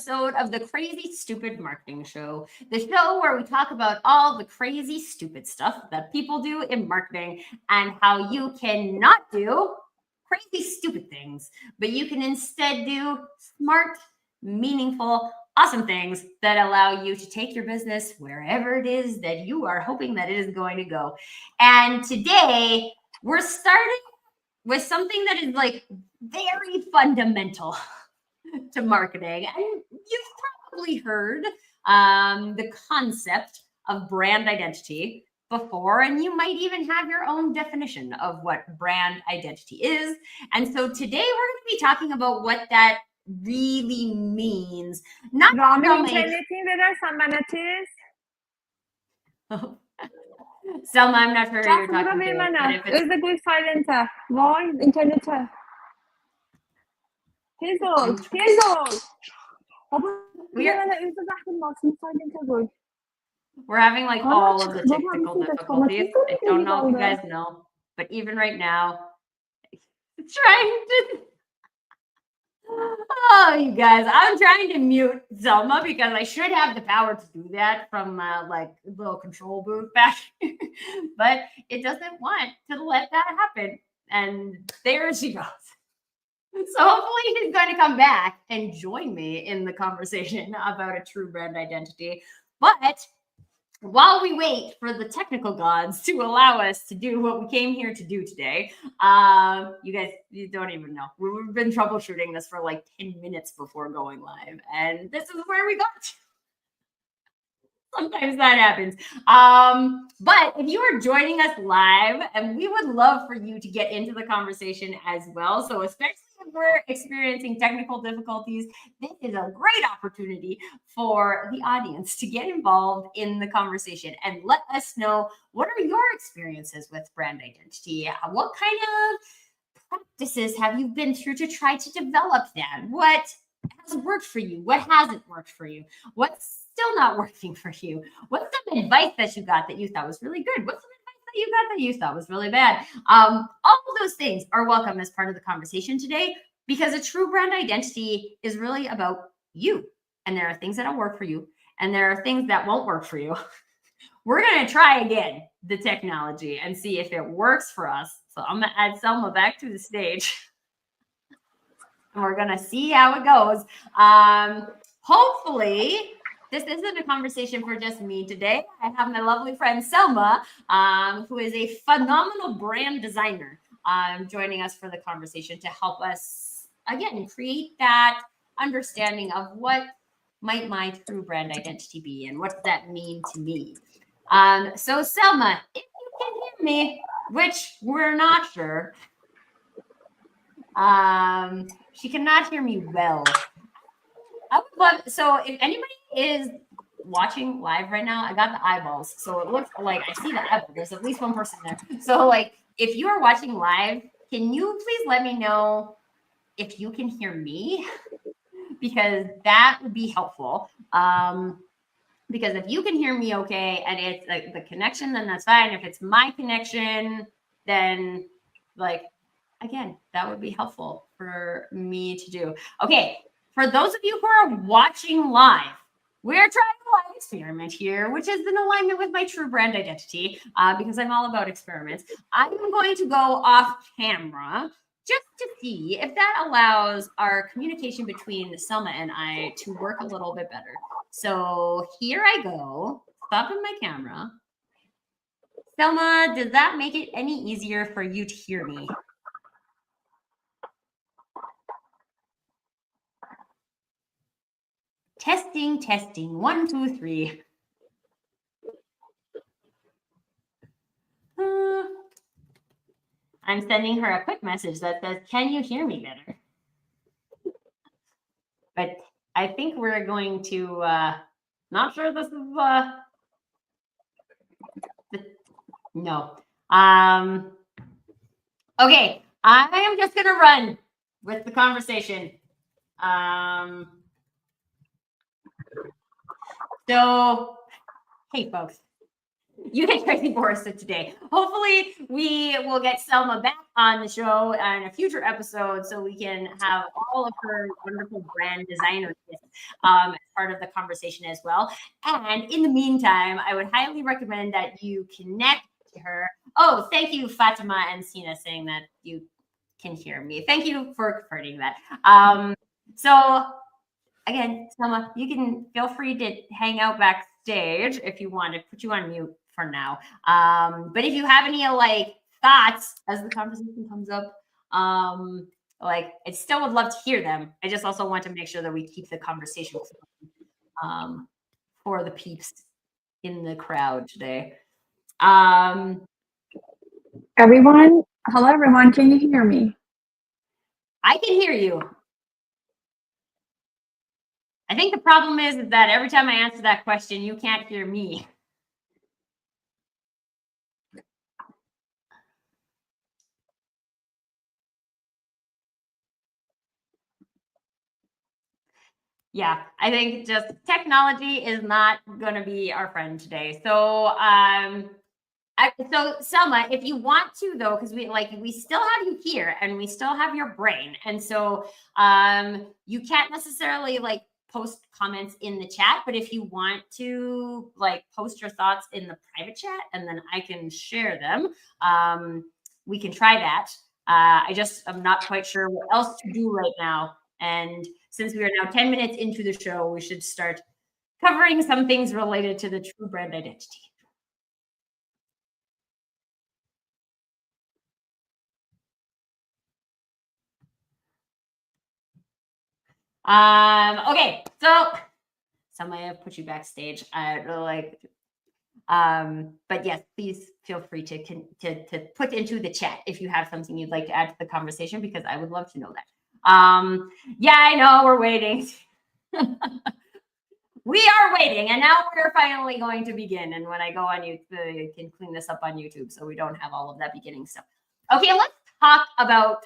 episode of the Crazy Stupid Marketing Show, the show where we talk about all the crazy stupid stuff that people do in marketing and how you cannot do crazy stupid things, but you can instead do smart, meaningful, awesome things that allow you to take your business wherever it is that you are hoping that it is going to go. And today we're starting with something that is like very fundamental to marketing. And you've probably heard the concept of brand identity before, and you might even have your own definition of what brand identity is. And so today we're going to be talking about what that really means. Not Selma, I'm not sure who you're talking to. Özde koy silent'e. Vay internete. Tez ol. We're having like all of the technical difficulties. I don't know if you guys know, but even right now, trying to. Oh, you guys, I'm trying to mute Selma because I should have the power to do that from like a little control booth back here, but it doesn't want to let that happen. And there she goes. So hopefully he's going to come back and join me in the conversation about a true brand identity. But while we wait for the technical gods to allow us to do what we came here to do today, you guys, you don't even know. We've been troubleshooting this for like 10 minutes before going live, and this is where we got to. Sometimes that happens. But if you are joining us live, and we would love for you to get into the conversation as well. So especially if we're experiencing technical difficulties, this is a great opportunity for the audience to get involved in the conversation and let us know, what are your experiences with brand identity? What kind of practices have you been through to try to develop that? What has worked for you? What hasn't worked for you? What's still not working for you? What's some advice that you got that you thought was really good? What's some advice that you got that you thought was really bad? All of those things are welcome as part of the conversation today, because a true brand identity is really about you. And there are things that'll work for you, and there are things that won't work for you. We're going to try again the technology and see if it works for us. So I'm going to add Selma back to the stage. And we're going to see how it goes. Hopefully, this isn't a conversation for just me today. I have my lovely friend Selma, who is a phenomenal brand designer, joining us for the conversation to help us, again, create that understanding of what might my true brand identity be and what does that mean to me. So Selma, if you can hear me, which we're not sure, she cannot hear me well. I would love, so if anybody is watching live right now, I got the eyeballs. So it looks like I see the eyeball. There's at least one person there. So like, if you are watching live, can you please let me know if you can hear me? Because that would be helpful. Because if you can hear me okay, and it's like the connection, then that's fine. If it's my connection, then like, again, that would be helpful for me to do. Okay, for those of you who are watching live, we're trying a live experiment here, which is in alignment with my true brand identity, because I'm all about experiments. I'm going to go off camera just to see if that allows our communication between Selma and I to work a little bit better. So here I go, stopping my camera. Selma, does that make it any easier for you to hear me? Testing, testing, 1, 2, 3. I'm sending her a quick message that says, can you hear me better? But I think we're going to, not sure this is, no. Okay, I am just going to run with the conversation. So, hey folks, You get Tracy Borista today. Hopefully, we will get Selma back on the show in a future episode so we can have all of her wonderful brand designers as part of the conversation as well. And in the meantime, I would highly recommend that you connect to her. Oh, thank you, Fatima and Sina, saying that you can hear me. Thank you for confirming that. So again, Selma, you can feel free to hang out backstage if you want to put you on mute for now. But if you have any like thoughts as the conversation comes up, like I still would love to hear them. I just also want to make sure that we keep the conversation for the peeps in the crowd today. Everyone, hello everyone, can you hear me? I can hear you. I think the problem is that every time I answer that question, you can't hear me. Yeah, I think just technology is not going to be our friend today. So, so Selma, if you want to though, because we still have you here and we still have your brain, and so you can't necessarily like post comments in the chat, but if you want to like post your thoughts in the private chat and then I can share them, we can try that. I'm not quite sure what else to do right now, and since we are now 10 minutes into the show, we should start covering some things related to the true brand identity. Okay, so somebody have put you backstage. I really like, but yes, please feel free to put into the chat if you have something you'd like to add to the conversation, because I would love to know that. Yeah, I know we're waiting. We are waiting, and now we're finally going to begin. And when I go on YouTube, I can clean this up on YouTube so we don't have all of that beginning stuff. Okay, let's talk about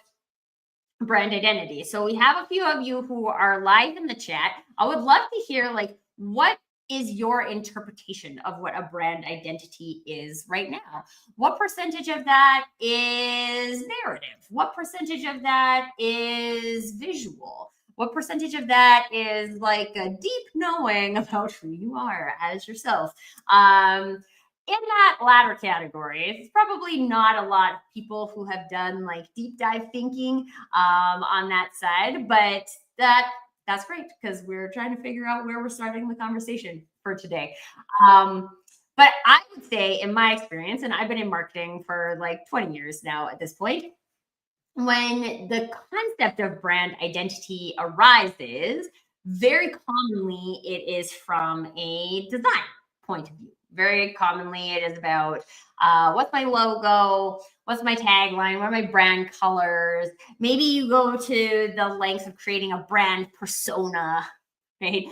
brand identity. So we have a few of you who are live in the chat. I would love to hear like what is your interpretation of what a brand identity is right now? What percentage of that is narrative? What percentage of that is visual? What percentage of that is like a deep knowing about who you are as yourself? In that latter category, it's probably not a lot of people who have done like deep dive thinking on that side, but that's great because we're trying to figure out where we're starting the conversation for today. But I would say, in my experience, and I've been in marketing for like 20 years now at this point, when the concept of brand identity arises, very commonly it is from a design point of view. Very commonly, it is about what's my logo, what's my tagline, what are my brand colors. Maybe you go to the length of creating a brand persona, right?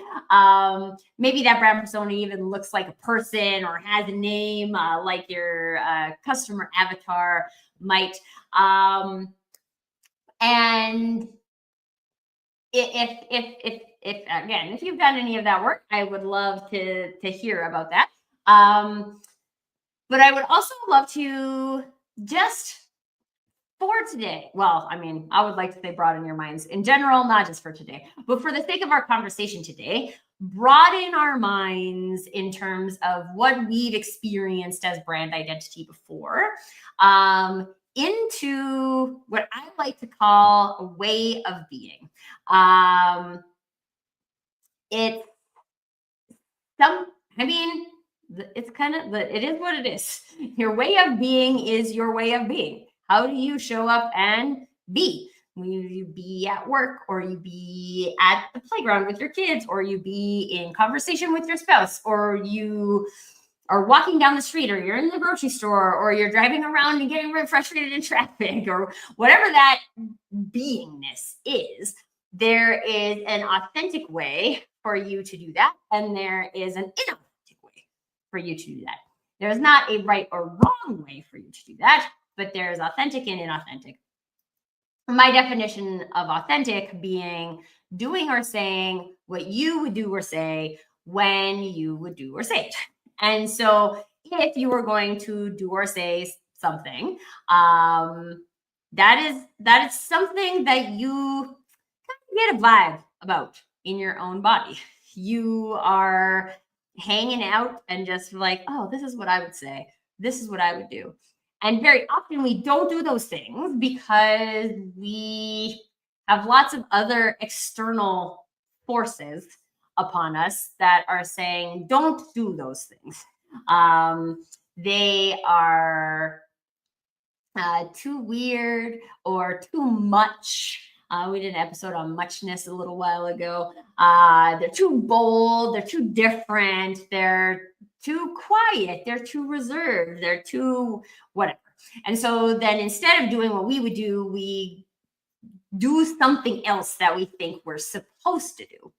Maybe that brand persona even looks like a person or has a name, like your customer avatar might. And if again, if you've done any of that work, I would love to hear about that. But I would also love to just for today. Well, I mean, I would like to say broaden your minds in general, not just for today, but for the sake of our conversation today, broaden our minds in terms of what we've experienced as brand identity before, into what I like to call a way of being. It's it's kind of it is what it is. Your way of being is your way of being. How do you show up and be? Will you be at work, or you be at the playground with your kids, or you be in conversation with your spouse, or you are walking down the street, or you're in the grocery store, or you're driving around and getting really frustrated in traffic, or whatever that beingness is, there is an authentic way for you to do that, and there is an inauthentic way for you to do that. There's not a right or wrong way for you to do that, but there's authentic and inauthentic. My definition of authentic being doing or saying what you would do or say when you would do or say it. And so if you were going to do or say something, that is something that you get a vibe about in your own body. You are hanging out and just like, oh, this is what I would say. This is what I would do. And very often we don't do those things because we have lots of other external forces upon us that are saying, don't do those things. They are too weird or too much. We did an episode on muchness a little while ago. They're too bold, they're too different, they're too quiet, they're too reserved, they're too whatever. And so then instead of doing what we would do, we do something else that we think we're supposed to do.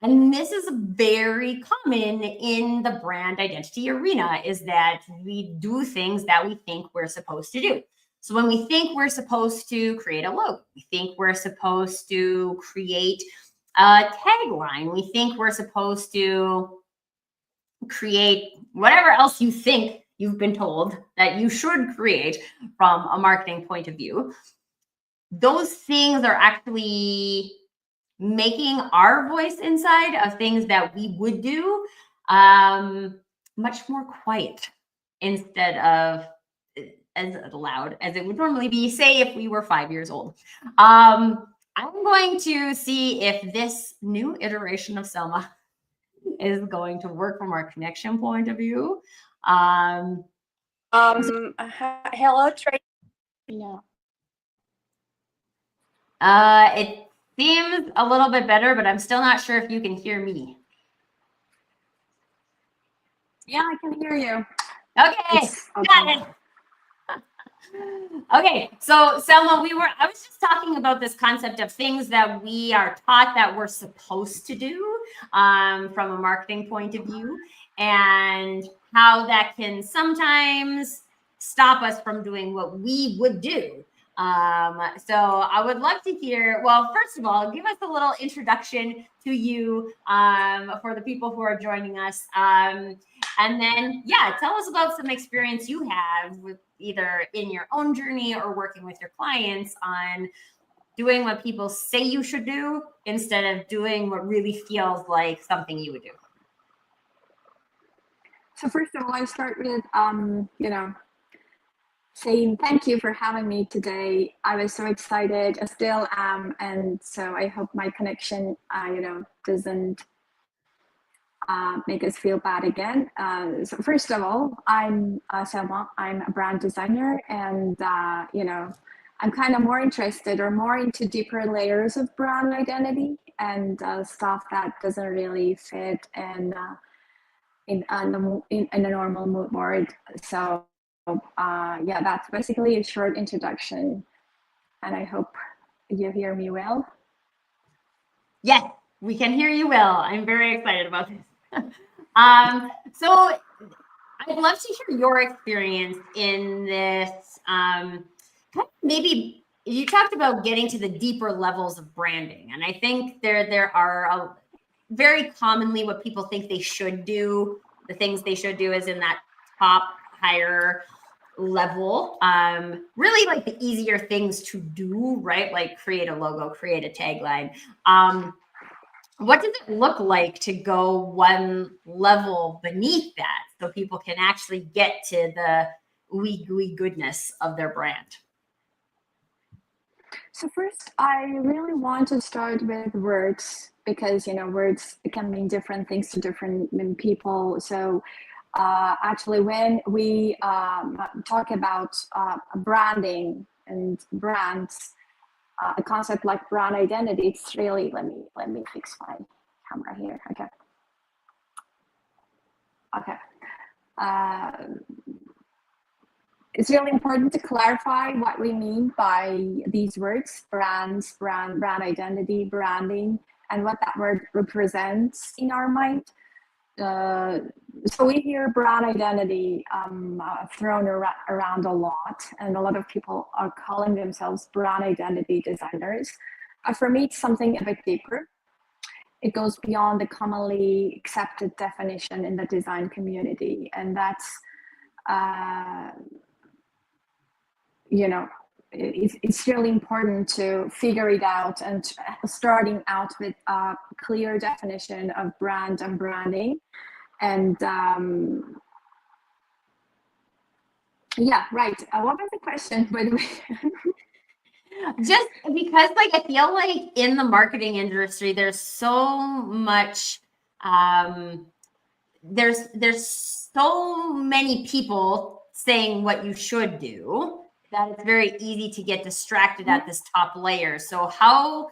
And this is very common in the brand identity arena, is that we do things that we think we're supposed to do. So when we think we're supposed to create a logo, we think we're supposed to create a tagline, we think we're supposed to create whatever else you think you've been told that you should create from a marketing point of view. Those things are actually making our voice inside of things that we would do much more quiet instead of as loud as it would normally be, say if we were 5 years old. I'm going to see if this new iteration of Selma is going to work from our connection point of view. Hello, Tracy. Yeah. It seems a little bit better, but I'm still not sure if you can hear me. Yeah, I can hear you. Okay, got it. Okay, so Selma, I was just talking about this concept of things that we are taught that we're supposed to do from a marketing point of view, and how that can sometimes stop us from doing what we would do. So I would love to hear, well, first of all, give us a little introduction to you for the people who are joining us. And then, yeah, tell us about some experience you have with either in your own journey or working with your clients on doing what people say you should do instead of doing what really feels like something you would do. So first of all, I start with, saying thank you for having me today. I was so excited, I still am, and so I hope my connection, doesn't make us feel bad again. So first of all, I'm Selma. I'm a brand designer, and I'm kind of more interested or more into deeper layers of brand identity and stuff that doesn't really fit in a normal mood board. So yeah, that's basically a short introduction, and I hope you hear me well. Yes, we can hear you well. I'm very excited about this. So I'd love to hear your experience in this. Maybe you talked about getting to the deeper levels of branding, and I think there are very commonly what people think they should do. The things they should do is in that top higher level, really like the easier things to do, right? Like create a logo, create a tagline. What does it look like to go one level beneath that so people can actually get to the ooey gooey goodness of their brand? So first, I really want to start with words because words can mean different things to different people. So actually, when we talk about branding and brands, a concept like brand identity, it's really, let me fix my camera here. Okay. It's really important to clarify what we mean by these words: brands, brand identity, branding, and what that word represents in our mind. So we hear brand identity thrown around a lot, and a lot of people are calling themselves brand identity designers. For me, it's something a bit deeper. it goes beyond the commonly accepted definition in the design community. And that's, it's really important to figure it out, and starting out with a clear definition of brand and branding. And yeah, right. What was the question, by the way? Just because, like, I feel like in the marketing industry, there's so much, there's so many people saying what you should do that it's very easy to get distracted at this top layer. So how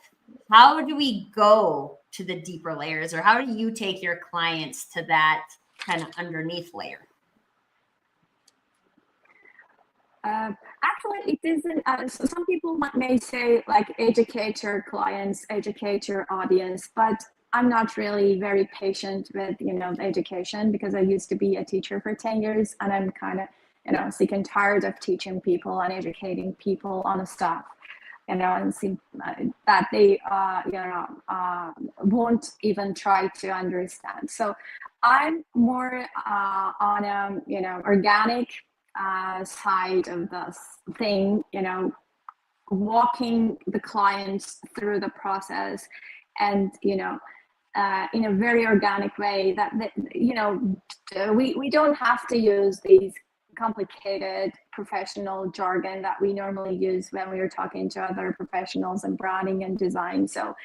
do we go to the deeper layers, or how do you take your clients to that kind of underneath layer? Actually, it isn't. So some people may say, like, educate your clients, educate your audience, but I'm not really very patient with, education, because I used to be a teacher for 10 years, and I'm kind of, sick and tired of teaching people and educating people on stuff, and see that they, won't even try to understand. So I'm more on a, organic side of this thing, walking the clients through the process, and in a very organic way, that we don't have to use these complicated professional jargon that we normally use when we are talking to other professionals in branding and design. So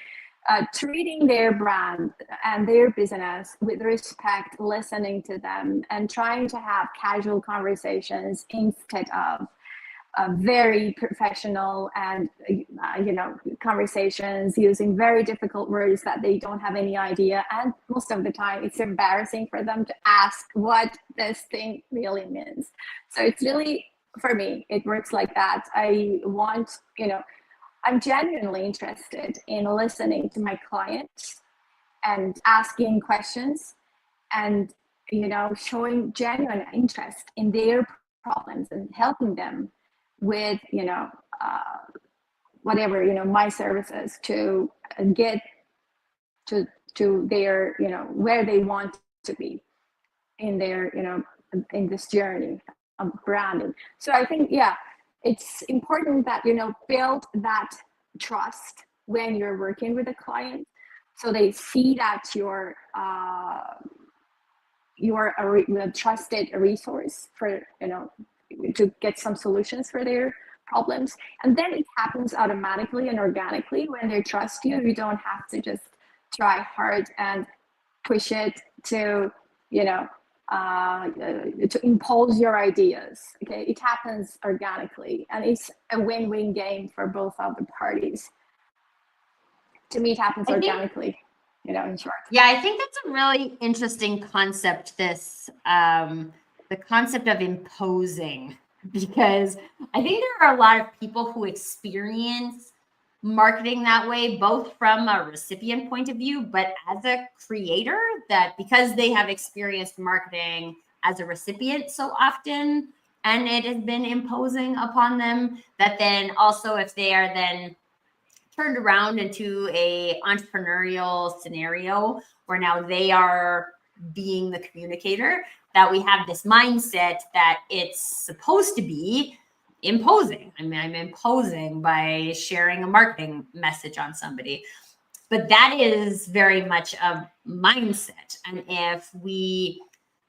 treating their brand and their business with respect, listening to them, and trying to have casual conversations instead of very professional and conversations using very difficult words that they don't have any idea. And most of the time, it's embarrassing for them to ask what this thing really means. So it's really, for me, it works like that. I want, I'm genuinely interested in listening to my clients and asking questions, and showing genuine interest in their problems and helping them with whatever my services to get to their where they want to be in their in this journey of branding. So I think, yeah, it's important that build that trust when you're working with a client, so they see that you're a trusted resource for to get some solutions for their problems. And then it happens automatically and organically when they trust you. You don't have to just try hard and push it to to impose your ideas. Okay, it happens organically, and it's a win-win game for both of the parties. To me, it happens organically, in short. Yeah, I think that's a really interesting concept, this the concept of imposing, because I think there are a lot of people who experience marketing that way, both from a recipient point of view, but as a creator, that because they have experienced marketing as a recipient so often, and it has been imposing upon them, that then also if they are then turned around into a entrepreneurial scenario where now they are being the communicator, that we have this mindset that it's supposed to be imposing. I mean, I'm imposing by sharing a marketing message on somebody. But that is very much a mindset. And if we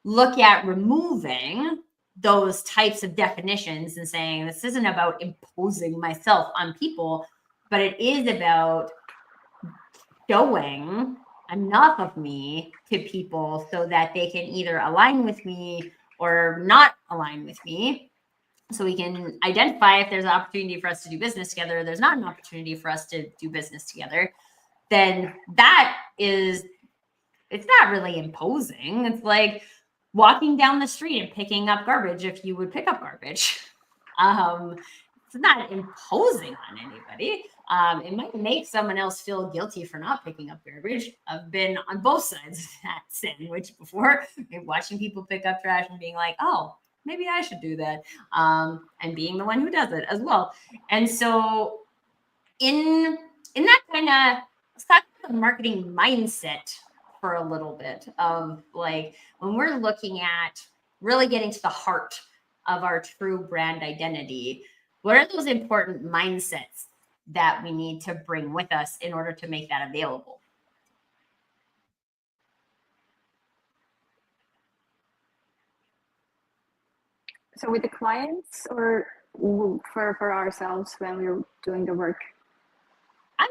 look at removing those types of definitions and saying, this isn't about imposing myself on people, but it is about showing enough of me to people so that they can either align with me or not align with me. So we can identify if there's an opportunity for us to do business together, there's not an opportunity for us to do business together, then that is, it's not really imposing. It's like walking down the street and picking up garbage if you would pick up garbage. It's not imposing on anybody. It might make someone else feel guilty for not picking up garbage. I've been on both sides of that sandwich before, watching people pick up trash and being like, oh, maybe I should do that. And being the one who does it as well. And so in that kind of the marketing mindset for a little bit of like when we're looking at really getting to the heart of our true brand identity, what are those important mindsets that we need to bring with us in order to make that available? So with the clients or for ourselves when we're doing the work? I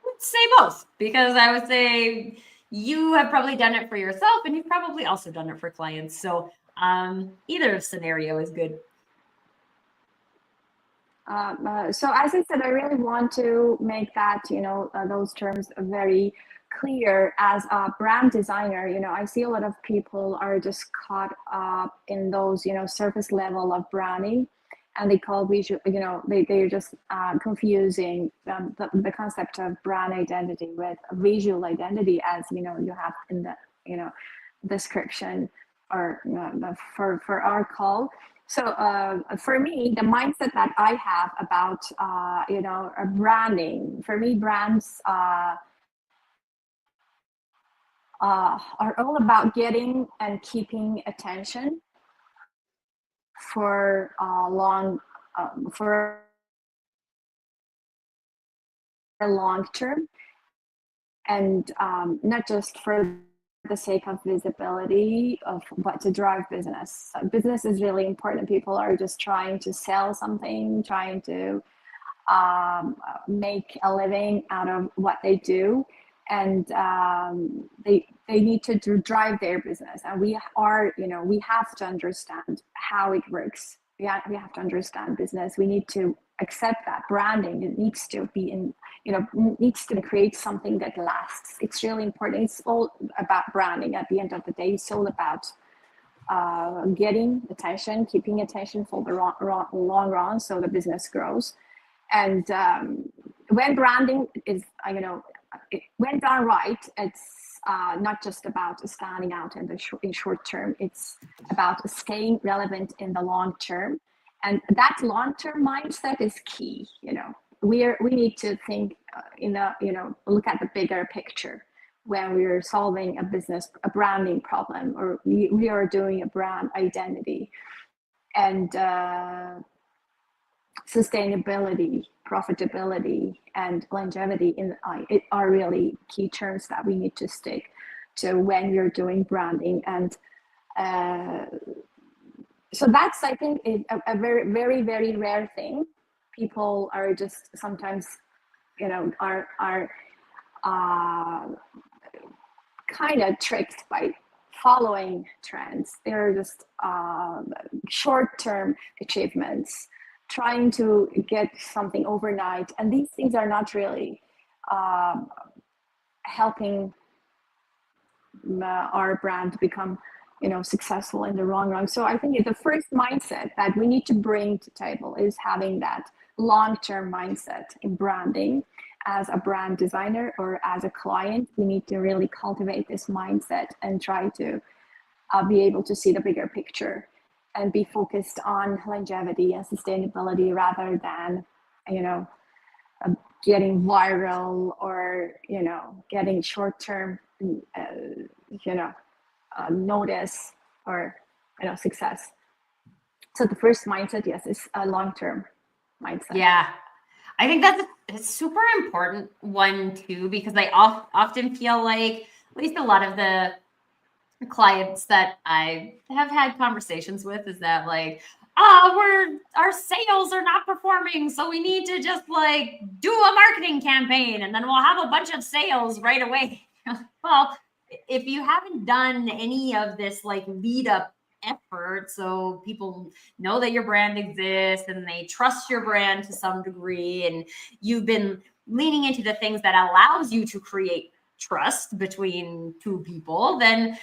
would say both, because I would say you have probably done it for yourself and you've probably also done it for clients. So either scenario is good. So as I said, I really want to make that, those terms very clear. As a brand designer, I see a lot of people are just caught up in those, surface level of branding, and they call visual, they're just confusing the concept of brand identity with visual identity, as you have in the description or for our call. So for me, the mindset that I have about branding, for me, brands are all about getting and keeping attention for long term, and not just for the sake of visibility but to drive business. So business is really important. People are just trying to sell something, trying to make a living out of what they do, and they need to drive their business. And we have to understand how it works. We have to understand business. We need to accept that branding, it needs to be needs to create something that lasts. It's really important. It's all about branding at the end of the day. It's all about getting attention, keeping attention for the long run, so the business grows. And when branding is, when done right, it's not just about standing out in the short term. It's about staying relevant in the long term, and that long term mindset is key. We need to think look at the bigger picture when we're solving a branding problem, or we are doing a brand identity. And sustainability, profitability, and longevity are really key terms that we need to stick to when you're doing branding. And so that's, I think, a very, very, very rare thing. People are just sometimes, are kind of tricked by following trends. They're just short-term achievements, trying to get something overnight, and these things are not really helping our brand become successful in the long run. So I think the first mindset that we need to bring to table is having that long-term mindset in branding. As a brand designer or as a client, we need to really cultivate this mindset and try to be able to see the bigger picture and be focused on longevity and sustainability rather than getting viral or getting short-term notice or success. So the first mindset, yes, is a long-term mindset. Yeah, I think that's a super important one too, because I often feel like, at least a lot of the clients that I have had conversations with, is that like, our sales are not performing, so we need to just like do a marketing campaign and then we'll have a bunch of sales right away. Well, if you haven't done any of this like lead up effort, so people know that your brand exists and they trust your brand to some degree, and you've been leaning into the things that allows you to create trust between two people, then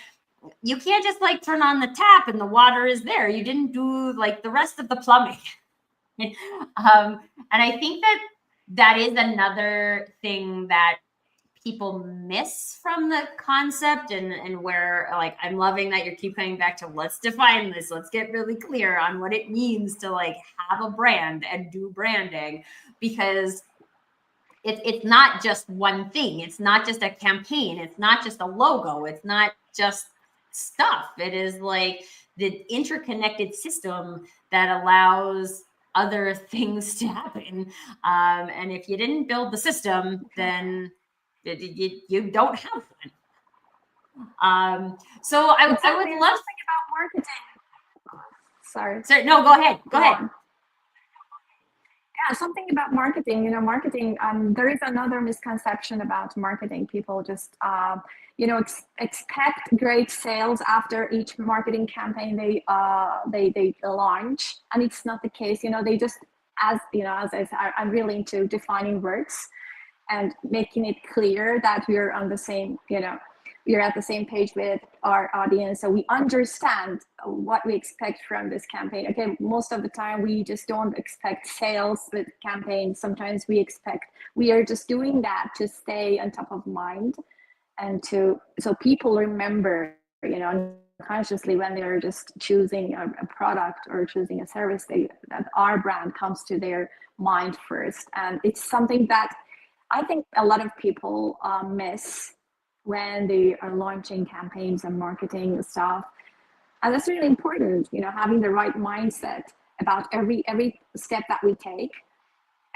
you can't just like turn on the tap and the water is there. You didn't do like the rest of the plumbing. And I think that is another thing that people miss from the concept, and where like I'm loving that you keep coming back to, let's define this, let's get really clear on what it means to like have a brand and do branding, because it's not just one thing. It's not just a campaign. It's not just a logo. It's not just stuff. It is like the interconnected system that allows other things to happen. And if you didn't build the system, then you don't have one. So I would love something about marketing. Sorry. No, go ahead. Go ahead. Yeah, something about marketing. Marketing. There is another misconception about marketing. People just, expect great sales after each marketing campaign they launch, and it's not the case. They just, as I said, I'm really into defining words and making it clear that we're on the same, we're at the same page with our audience, so we understand what we expect from this campaign. Again, most of the time we just don't expect sales with campaigns. Sometimes we are just doing that to stay on top of mind and so people remember, consciously when they're just choosing a product or choosing a service, that our brand comes to their mind first. And it's something that I think a lot of people miss when they are launching campaigns and marketing stuff. And that's really important, having the right mindset about every step that we take.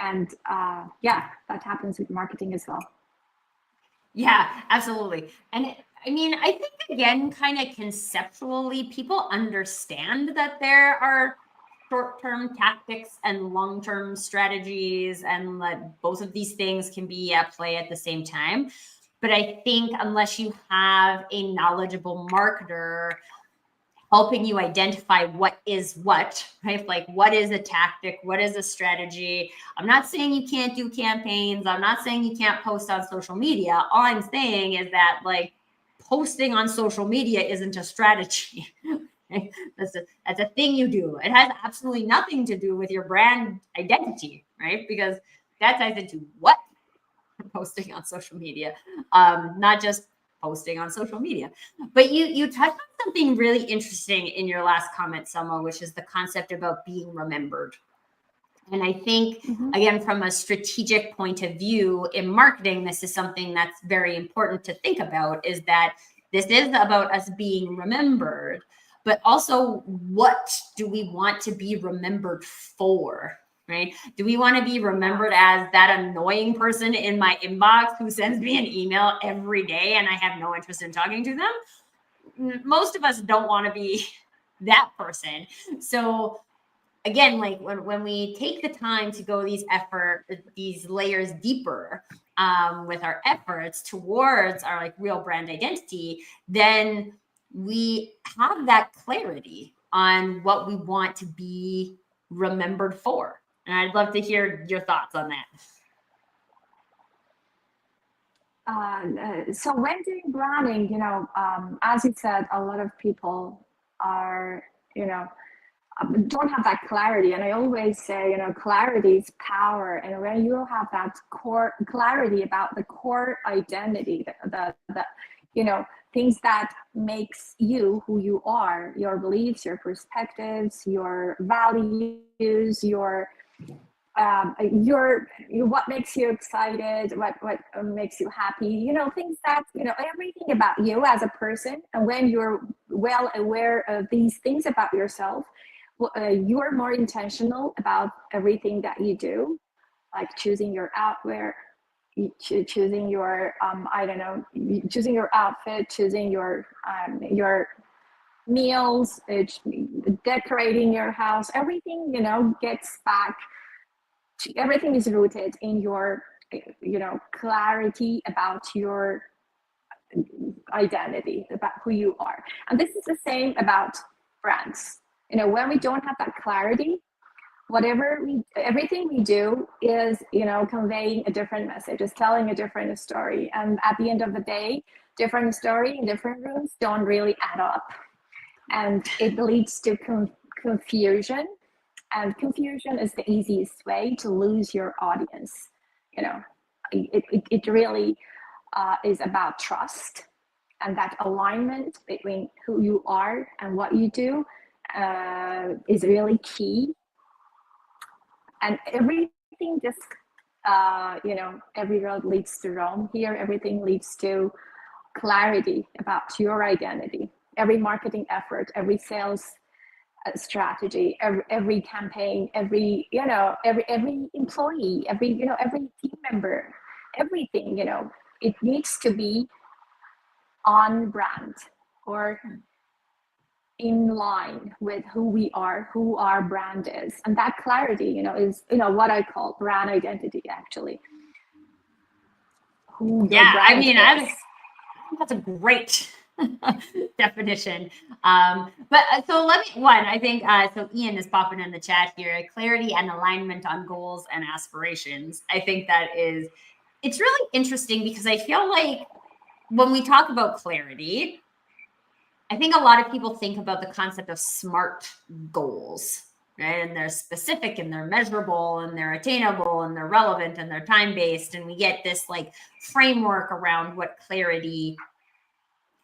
And that happens with marketing as well. Yeah, absolutely. And I think, again, kind of conceptually, people understand that there are short-term tactics and long-term strategies, and that both of these things can be at play at the same time. But I think unless you have a knowledgeable marketer helping you identify what is what, right? Like, what is a tactic? What is a strategy? I'm not saying you can't do campaigns. I'm not saying you can't post on social media. All I'm saying is that, like, posting on social media isn't a strategy. Right? That's a thing you do. It has absolutely nothing to do with your brand identity, right? Because that ties into what you're posting on social media, not just posting on social media. But you touched on something really interesting in your last comment, Selma, which is the concept about being remembered. And I think, again, from a strategic point of view in marketing, this is something that's very important to think about, is that this is about us being remembered, but also what do we want to be remembered for? Right? Do we want to be remembered as that annoying person in my inbox who sends me an email every day and I have no interest in talking to them? Most of us don't want to be that person. So again, like when we take the time to go these layers deeper with our efforts towards our like real brand identity, then we have that clarity on what we want to be remembered for. And I'd love to hear your thoughts on that. So when doing branding, as you said, a lot of people are, don't have that clarity. And I always say, clarity is power. And when you have that core clarity about the core identity, the things that makes you who you are, your beliefs, your perspectives, your values, your what makes you excited, what makes you happy, things that, everything about you as a person. And when you're well aware of these things about yourself, you're more intentional about everything that you do, like choosing your outwear, choosing your choosing your outfit, choosing your meals, decorating your house. Everything gets back to, everything is rooted in your clarity about your identity, about who you are. And this is the same about brands. When we don't have that clarity, everything we do is, conveying a different message, is telling a different story. And at the end of the day, different story in different rooms don't really add up. And it leads to confusion. And confusion is the easiest way to lose your audience. It really is about trust, and that alignment between who you are and what you do is really key. And everything just every road leads to Rome. Here, everything leads to clarity about your identity. Every marketing effort, every sales strategy, every campaign, every employee, every team member, everything, it needs to be on brand or in line with who we are, who our brand is. And that clarity, is, what I call brand identity, actually. Who your brand is. That's a great definition. But so let me, I think, so Ian is popping in the chat here, clarity and alignment on goals and aspirations. I think it's really interesting because I feel like when we talk about clarity, I think a lot of people think about the concept of SMART goals, right? And they're specific and they're measurable and they're attainable and they're relevant and they're time-based. And we get this like framework around what clarity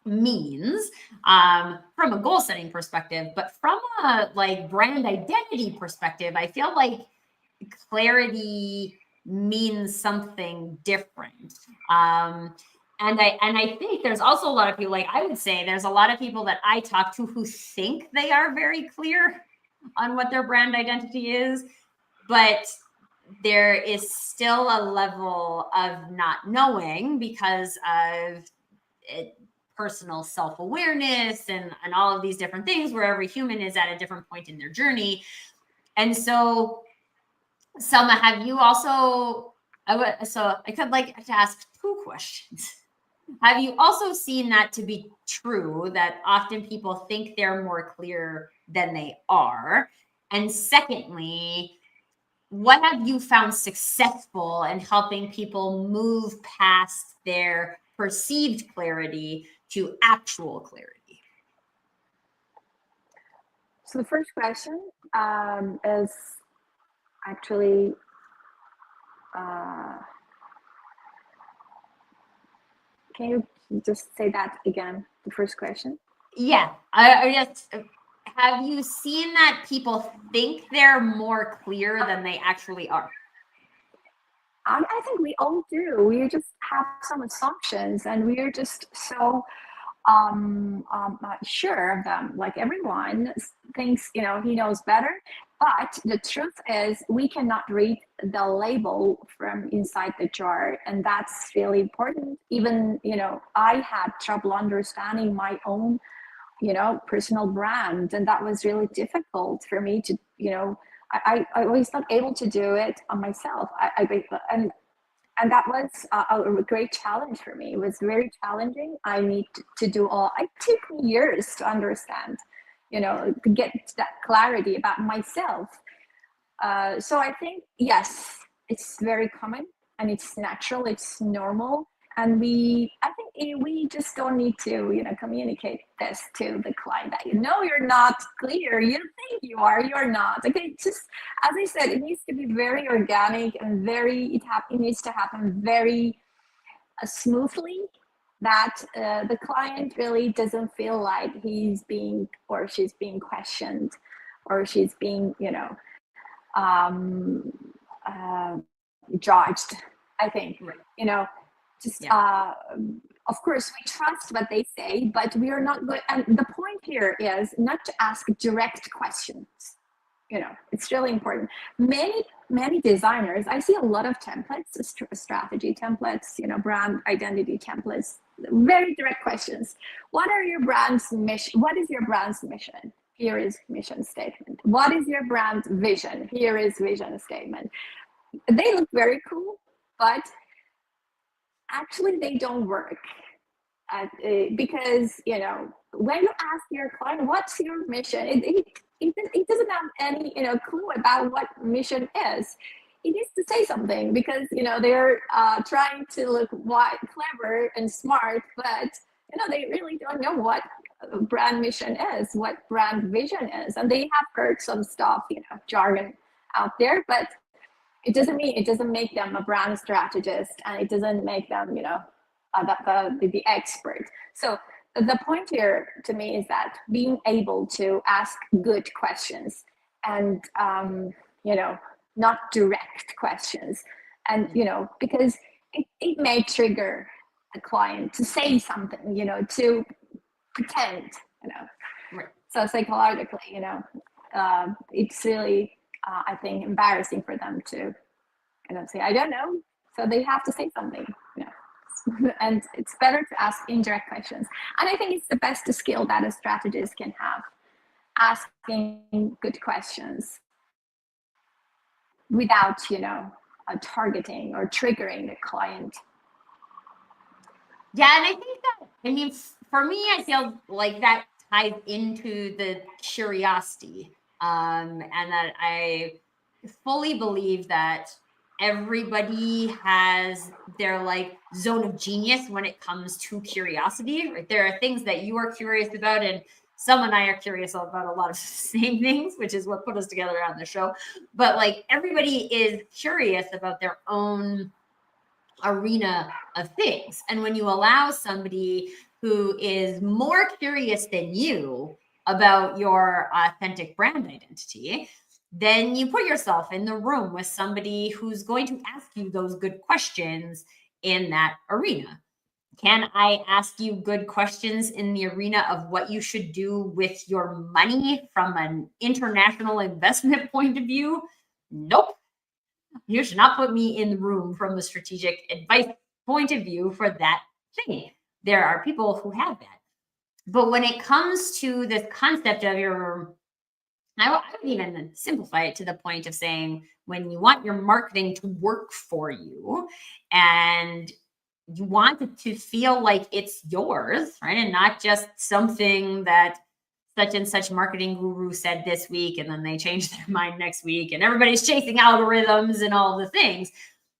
means from a goal setting perspective. But from a like brand identity perspective, I feel like clarity means something different. And I think there's also a lot of people, like I would say there's a lot of people that I talk to who think they are very clear on what their brand identity is, but there is still a level of not knowing because of personal self-awareness and all of these different things where every human is at a different point in their journey. And so, Selma, have you also, so I could like to ask two questions. Have you also seen that to be true, that often people think they're more clear than they are? And secondly, what have you found successful in helping people move past their perceived clarity to actual clarity? So the first question is actually can you just say that again, the first question? Yeah, I just, have you seen that people think they're more clear than they actually are? I think we all do. We just have some assumptions and we are just so sure of them. Like everyone thinks, he knows better. But the truth is we cannot read the label from inside the jar. And that's really important. Even, I had trouble understanding my own, personal brand. And that was really difficult for me to, I was not able to do it on myself. And that was a great challenge for me. It was very challenging. I need to do it took me years to understand, to get that clarity about myself. So I think, yes, it's very common and it's natural, it's normal. And I think we just don't need to, communicate this to the client that, you're not clear. You think you are, you're not. Okay, just as I said, it needs to be very organic and it needs to happen very smoothly, that the client really doesn't feel like he's being or she's being questioned or she's being, judged. I think, right. Of course we trust what they say, but we are not good. And the point here is not to ask direct questions. It's really important. Many designers, I see a lot of templates, strategy templates, brand identity templates, very direct questions. What are your brand's mission? What is your brand's mission? Here is mission statement. What is your brand vision? Here is vision statement. They look very cool, but actually they don't work because when you ask your client what's your mission, it doesn't have any clue about what mission is. It needs to say something because they're trying to look clever and smart, but they really don't know what brand mission is, what brand vision is, and they have heard some stuff, jargon out there, but it doesn't make them a brand strategist, and it doesn't make them, the expert. So the point here to me is that being able to ask good questions and, not direct questions, And, because it may trigger a client to say something, to pretend, Right. So psychologically, it's really, I think, embarrassing for them to, say, I don't know. So they have to say something, and it's better to ask indirect questions. And I think it's the best skill that a strategist can have, asking good questions without, targeting or triggering the client. Yeah, and I think that, I mean, for me, I feel like that ties into the curiosity, and that I fully believe that everybody has their like zone of genius when it comes to curiosity. Right? There are things that you are curious about, and Selma and I are curious about a lot of the same things, which is what put us together on the show. But like everybody is curious about their own arena of things. And when you allow somebody who is more curious than you about your authentic brand identity, then you put yourself in the room with somebody who's going to ask you those good questions in that arena. Can I ask you good questions in the arena of what you should do with your money from an international investment point of view? Nope. You should not put me in the room from a strategic advice point of view for that thing. There are people who have that. But when it comes to this concept of I would even simplify it to the point of saying when you want your marketing to work for you and you want it to feel like it's yours, right? And not just something that such and such marketing guru said this week and then they change their mind next week and everybody's chasing algorithms and all the things.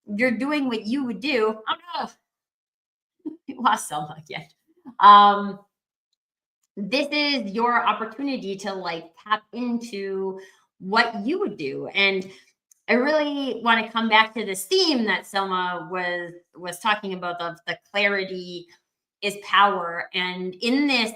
You're doing what you would do. Oh no, you lost Selma again. This is your opportunity to like tap into what you would do. And I really want to come back to this theme that Selma was talking about, of the clarity is power. And in this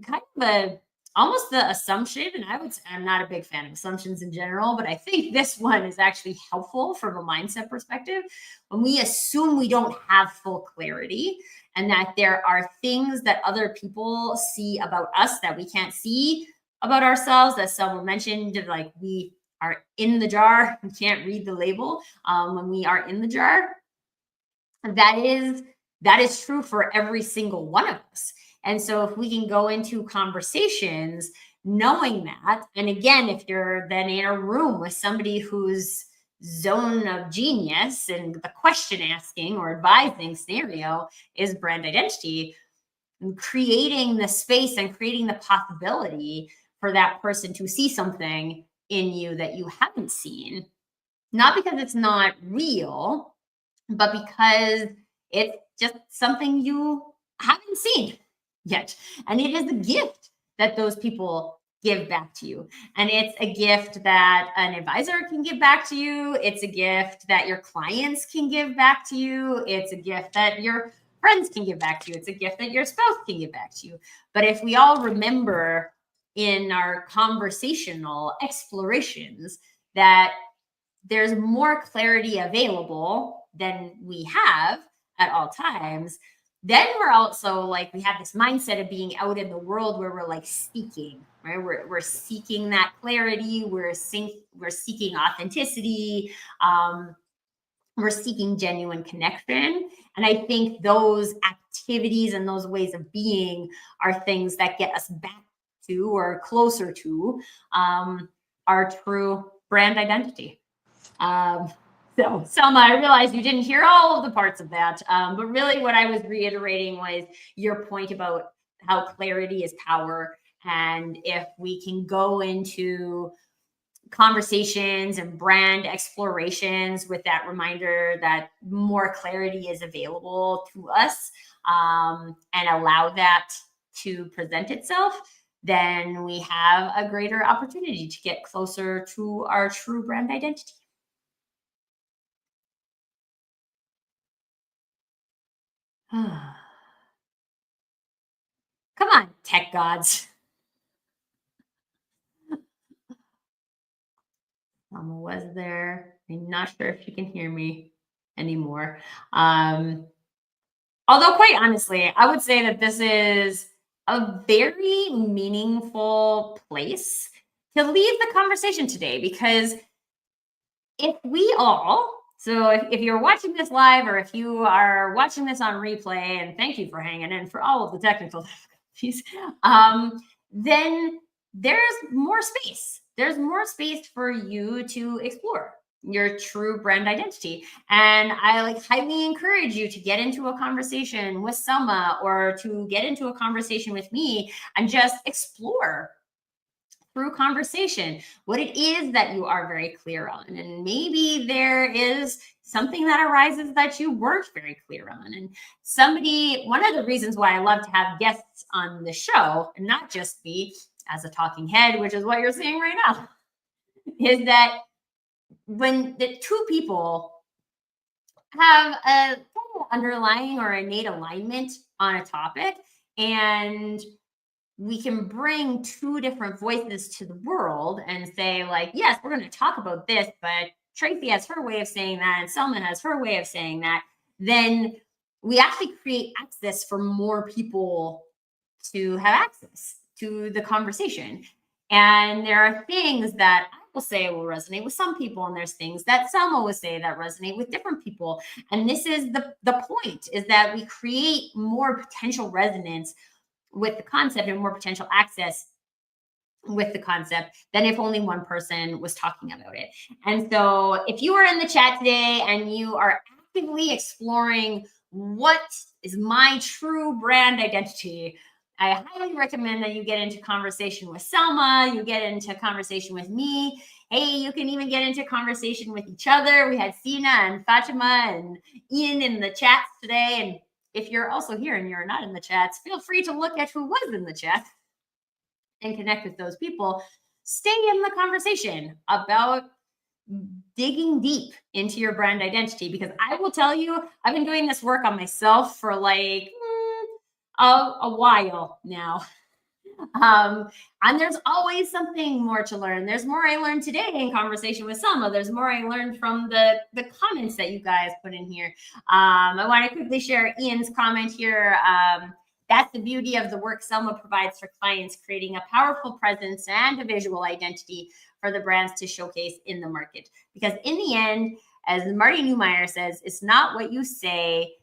kind of almost the assumption, and I would say I'm not a big fan of assumptions in general, but I think this one is actually helpful from a mindset perspective. When we assume we don't have full clarity and that there are things that other people see about us that we can't see about ourselves, as someone mentioned, like we are in the jar, we can't read the label when we are in the jar. That is true for every single one of us. And so if we can go into conversations knowing that, and again, if you're then in a room with somebody whose zone of genius and the question asking or advising scenario is brand identity, and creating the space and creating the possibility for that person to see something in you that you haven't seen, not because it's not real, but because it's just something you haven't seen yet. And it is a gift that those people give back to you. And it's a gift that an advisor can give back to you. It's a gift that your clients can give back to you. It's a gift that your friends can give back to you. It's a gift that your spouse can give back to you. But if we all remember in our conversational explorations that there's more clarity available than we have at all times, then we're also like, we have this mindset of being out in the world where we're like seeking, right? We're seeking that clarity. We're seeking authenticity. We're seeking genuine connection. And I think those activities and those ways of being are things that get us back to or closer to our true brand identity. So Selma, I realized you didn't hear all of the parts of that, but really what I was reiterating was your point about how clarity is power. And if we can go into conversations and brand explorations with that reminder that more clarity is available to us, and allow that to present itself, then we have a greater opportunity to get closer to our true brand identity. Come on, tech gods. Selma was there. I'm not sure if she can hear me anymore. Although, quite honestly, I would say that this is a very meaningful place to leave the conversation today because if we all, so if you're watching this live or if you are watching this on replay, and thank you for hanging in for all of the technical difficulties, then there's more space. There's more space for you to explore your true brand identity. And I like highly encourage you to get into a conversation with Selma or to get into a conversation with me and just explore through conversation what it is that you are very clear on. And maybe there is something that arises that you weren't very clear on. And one of the reasons why I love to have guests on the show, and not just me as a talking head, which is what you're seeing right now, is that when the two people have a underlying or innate alignment on a topic, and we can bring two different voices to the world and say, like, yes, we're going to talk about this, but Tracy has her way of saying that, and Selma has her way of saying that, then we actually create access for more people to have access to the conversation. And there are things that I will say will resonate with some people, and there's things that Selma will say that resonate with different people. And this is the point, is that we create more potential resonance with the concept and more potential access with the concept than if only one person was talking about it. And so if you are in the chat today and you are actively exploring what is my true brand identity, I highly recommend that you get into conversation with Selma, you get into conversation with me. Hey, you can even get into conversation with each other. We had Sina and Fatima and Ian in the chats today. And if you're also here and you're not in the chats, feel free to look at who was in the chat and connect with those people. Stay in the conversation about digging deep into your brand identity, because I will tell you, I've been doing this work on myself for like a while now. And there's always something more to learn. There's more I learned today in conversation with Selma. There's more I learned from the comments that you guys put in here. I want to quickly share Ian's comment here. That's the beauty of the work Selma provides for clients, creating a powerful presence and a visual identity for the brands to showcase in the market. Because in the end, as Marty Neumeier says, it's not what you say,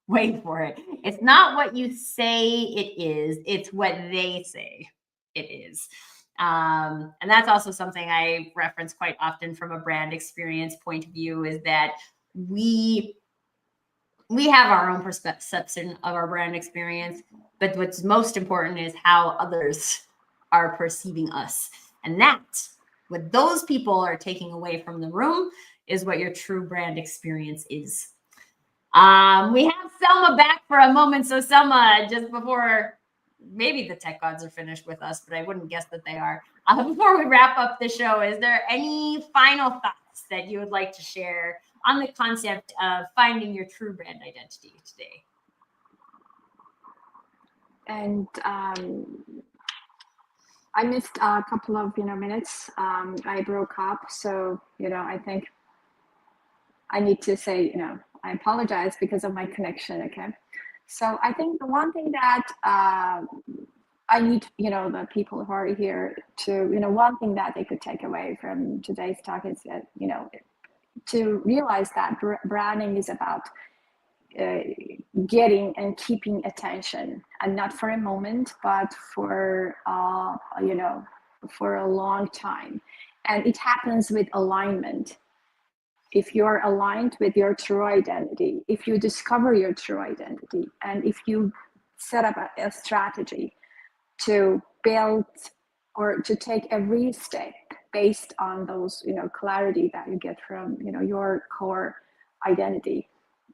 wait for it. It's not what you say it is, it's what they say it is. And that's also something I reference quite often from a brand experience point of view, is that we have our own perception of our brand experience, but what's most important is how others are perceiving us. And that, what those people are taking away from the room, is what your true brand experience is. We have Selma back for a moment. So Selma, just before, maybe the tech gods are finished with us, but I wouldn't guess that they are. Before we wrap up the show, is there any final thoughts that you would like to share on the concept of finding your true brand identity today? And I missed a couple of minutes. I broke up, so I think I need to say I apologize because of my connection. Okay, so I think the one thing that I need the people who are here to one thing that they could take away from today's talk is that to realize that branding is about getting and keeping attention, and not for a moment, but for for a long time. And it happens with alignment. If you're aligned with your true identity, if you discover your true identity, and if you set up a strategy to build or to take every step based on those clarity that you get from your core identity,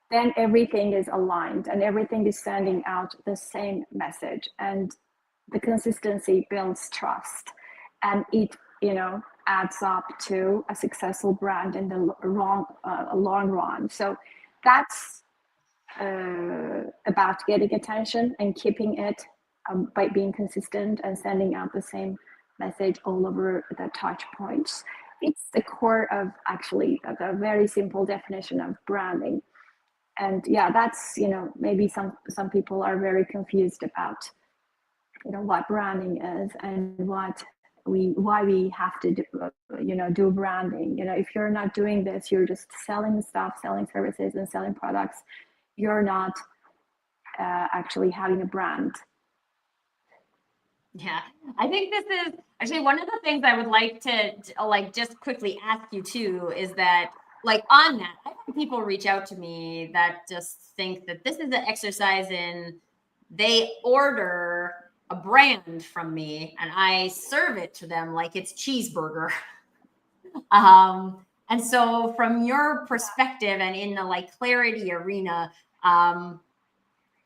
then everything is aligned and everything is sending out the same message, and the consistency builds trust, and it adds up to a successful brand in the long run. So that's about getting attention and keeping it by being consistent and sending out the same message all over the touch points. It's the core of actually the very simple definition of branding. And yeah, that's, maybe some people are very confused about, what branding is and why we have to do branding. If you're not doing this, you're just selling stuff, selling services and selling products. You're not actually having a brand. Yeah, I think this is actually one of the things I would like to like just quickly ask you too, is that like on that, I've had people reach out to me that just think that this is an exercise in they order a brand from me and I serve it to them like it's cheeseburger. And so from your perspective and in the like clarity arena,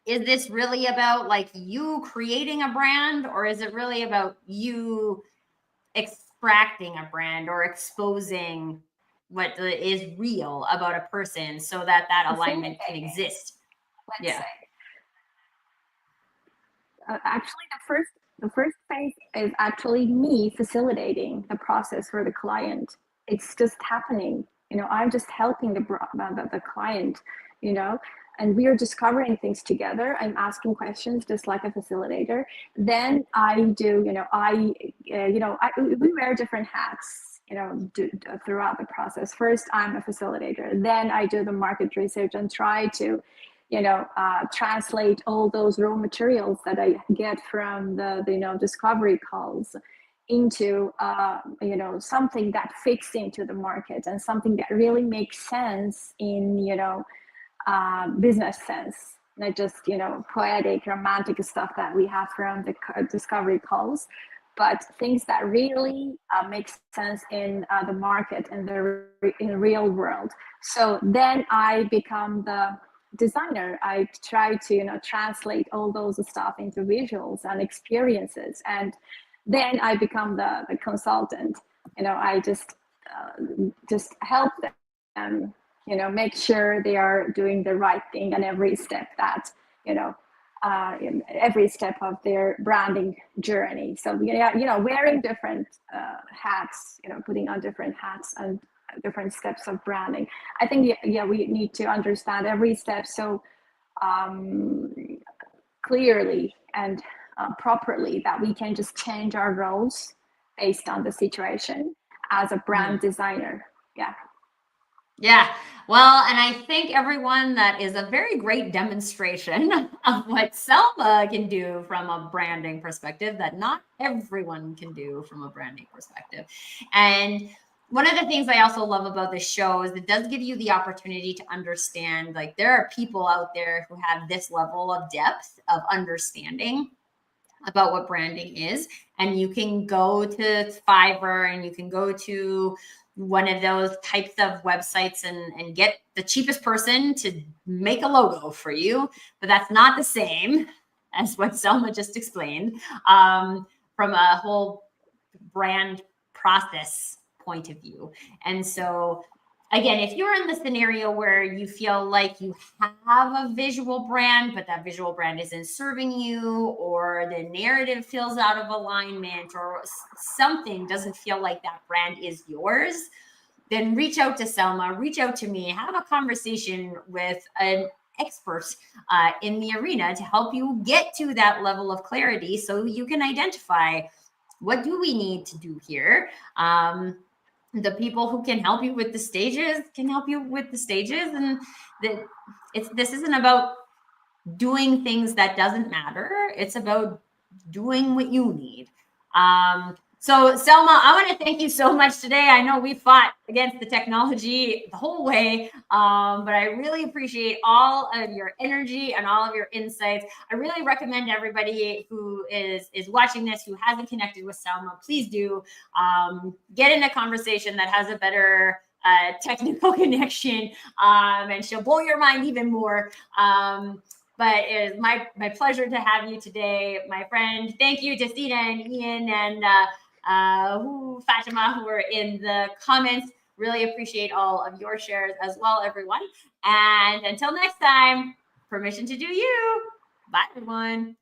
is this really about like you creating a brand, or is it really about you extracting a brand or exposing what is real about a person so that alignment can exist? Let's say. Actually, the first phase is actually me facilitating the process for the client. It's just happening. I'm just helping the client. And we are discovering things together. I'm asking questions just like a facilitator. Then I do. We wear different hats. Throughout the process. First, I'm a facilitator. Then I do the market research and try to translate all those raw materials that I get from the discovery calls into something that fits into the market and something that really makes sense in business sense, not just poetic romantic stuff that we have from the discovery calls, but things that really make sense in the market and in the real world. So then I become the designer. I try to translate all those stuff into visuals and experiences, and then I become the consultant. I just help them make sure they are doing the right thing on every step that in every step of their branding journey. So wearing different hats, putting on different hats and different steps of branding. I think we need to understand every step so clearly and properly that we can just change our roles based on the situation as a brand designer. Yeah. Well, and I think everyone, that is a very great demonstration of what Selma can do from a branding perspective that not everyone can do from a branding perspective. And one of the things I also love about this show is it does give you the opportunity to understand, like, there are people out there who have this level of depth of understanding about what branding is. And you can go to Fiverr and you can go to one of those types of websites and get the cheapest person to make a logo for you. But that's not the same as what Selma just explained from a whole brand process point of view. And so again, if you're in the scenario where you feel like you have a visual brand, but that visual brand isn't serving you, or the narrative feels out of alignment, or something doesn't feel like that brand is yours, then reach out to Selma, reach out to me, have a conversation with an expert in the arena to help you get to that level of clarity so you can identify, what do we need to do here? The people who can help you with the stages can help you with the stages. And this isn't about doing things that doesn't matter. It's about doing what you need. So Selma, I want to thank you so much today. I know we fought against the technology the whole way, but I really appreciate all of your energy and all of your insights. I really recommend everybody who is watching this, who hasn't connected with Selma, please do get in a conversation that has a better technical connection, and she'll blow your mind even more. But it is my pleasure to have you today, my friend. Thank you to Sina and Ian and Fatima, who were in the comments. Really appreciate all of your shares as well, everyone. And until next time, permission to do you. Bye, everyone.